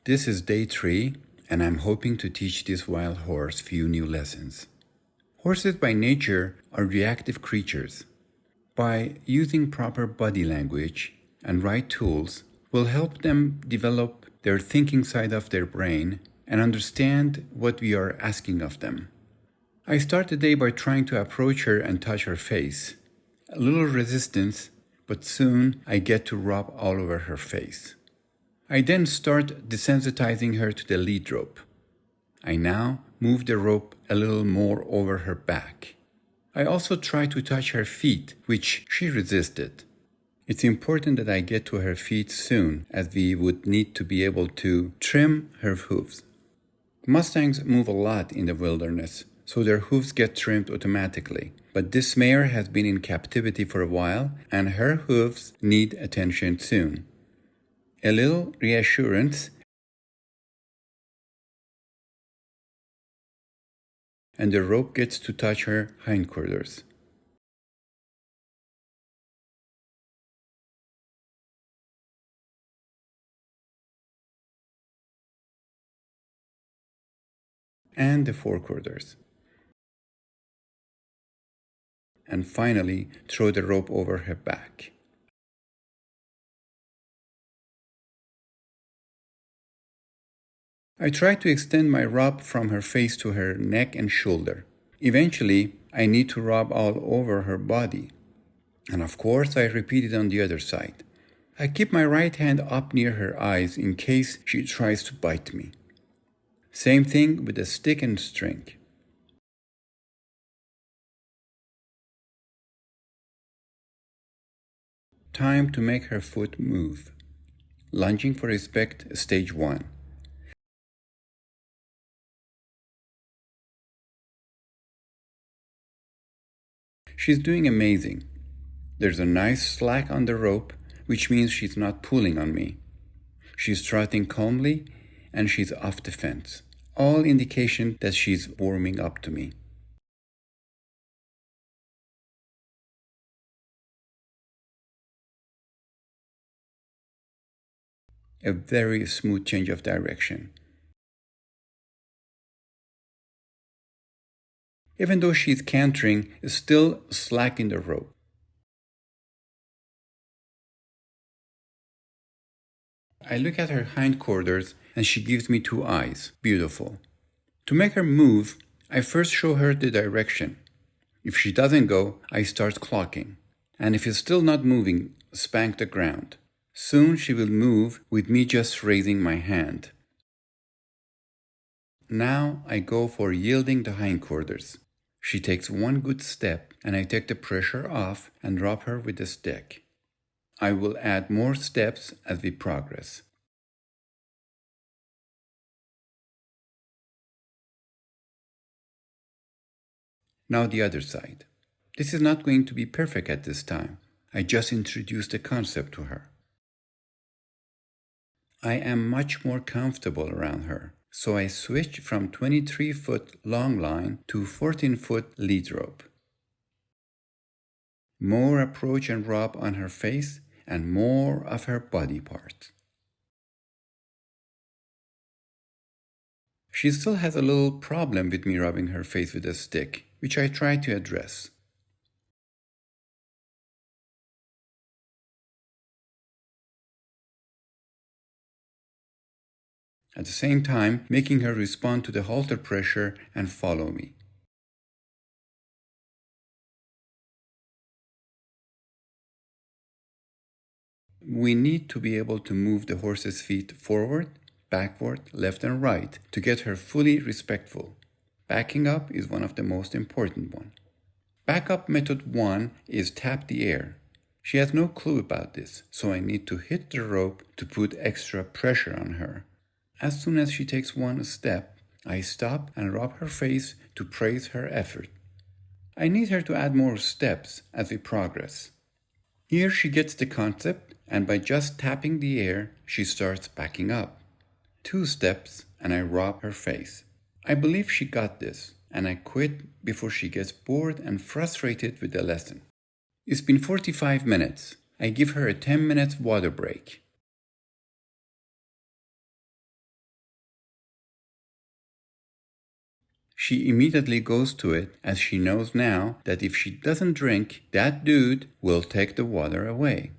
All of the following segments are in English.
This is day 3, and I'm hoping to teach this wild horse few new lessons. Horses by nature are reactive creatures. By using proper body language and right tools, will help them develop their thinking side of their brain and understand what we are asking of them. I start the day by trying to approach her and touch her face. A little resistance, but soon I get to rub all over her face. I then start desensitizing her to the lead rope. I now move the rope a little more over her back. I also try to touch her feet, which she resisted. It's important that I get to her feet soon, as we would need to be able to trim her hooves. Mustangs move a lot in the wilderness, so their hooves get trimmed automatically. But this mare has been in captivity for a while, and her hooves need attention soon. A little reassurance, and the rope gets to touch her hindquarters. And the forequarters. And finally, throw the rope over her back. I try to extend my rub from her face to her neck and shoulder. Eventually, I need to rub all over her body. And of course, I repeat it on the other side. I keep my right hand up near her eyes in case she tries to bite me. Same thing with a stick and string. Time to make her foot move. Lunging for respect, stage 1. She's doing amazing. There's a nice slack on the rope, which means she's not pulling on me. She's trotting calmly, and she's off the fence. All indication that she's warming up to me. A very smooth change of direction. Even though she's cantering, still slack in the rope. I look at her hindquarters and she gives me 2 eyes. Beautiful. To make her move, I first show her the direction. If she doesn't go, I start clocking. And if it's still not moving, spank the ground. Soon she will move with me just raising my hand. Now I go for yielding the hindquarters. She takes one good step and I take the pressure off and drop her with the stick. I will add more steps as we progress. Now the other side. This is not going to be perfect at this time. I just introduced the concept to her. I am much more comfortable around her, so I switch from 23-foot long line to 14-foot lead rope. More approach and rub on her face and more of her body part. She still has a little problem with me rubbing her face with a stick, which I try to address. At the same time, making her respond to the halter pressure and follow me. We need to be able to move the horse's feet forward, backward, left and right to get her fully respectful. Backing up is one of the most important ones. Backup method 1 is tap the air. She has no clue about this, so I need to hit the rope to put extra pressure on her. As soon as she takes one step, I stop and rub her face to praise her effort. I need her to add more steps as we progress. Here she gets the concept, and by just tapping the air, she starts backing up. 2 steps, and I rub her face. I believe she got this, and I quit before she gets bored and frustrated with the lesson. It's been 45 minutes. I give her a 10-minute water break. she immediately goes to it as she knows now that if she doesn't drink, that dude will take the water away.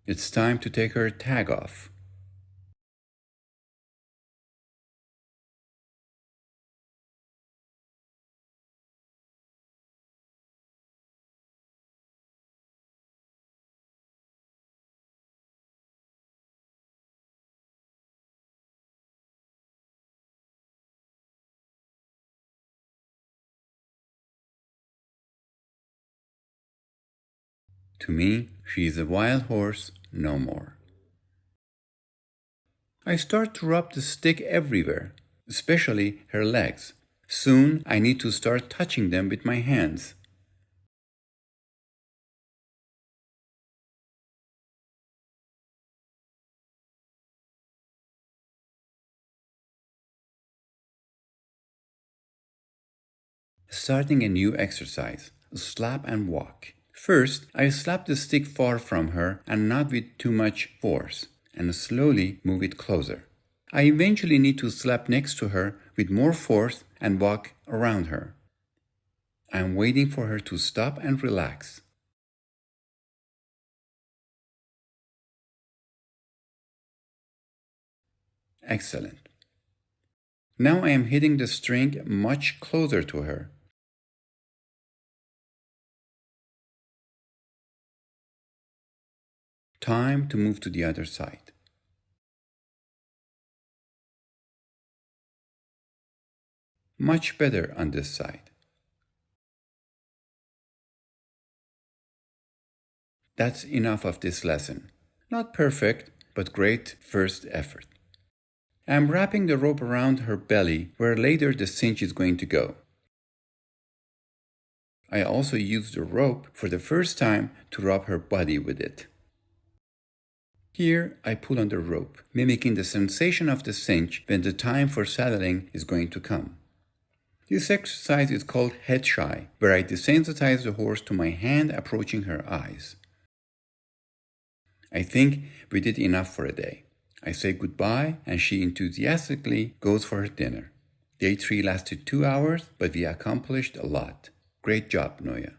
It's time to take her tag off. To me, she is a wild horse no more. I start to rub the stick everywhere, especially her legs. Soon I need to start touching them with my hands. Starting a new exercise, slap and walk. First, I slap the stick far from her and not with too much force, and slowly move it closer. I eventually need to slap next to her with more force and walk around her. I am waiting for her to stop and relax. Excellent. Now I am hitting the string much closer to her. Time to move to the other side. Much better on this side. That's enough of this lesson. Not perfect, but great first effort. I'm wrapping the rope around her belly where later the cinch is going to go. I also use the rope for the first time to rub her body with it. Here I pull on the rope, mimicking the sensation of the cinch when the time for saddling is going to come. This exercise is called head shy, where I desensitize the horse to my hand approaching her eyes. I think we did enough for a day. I say goodbye and she enthusiastically goes for her dinner. Day 3 lasted 2 hours, but we accomplished a lot. Great job, Noya.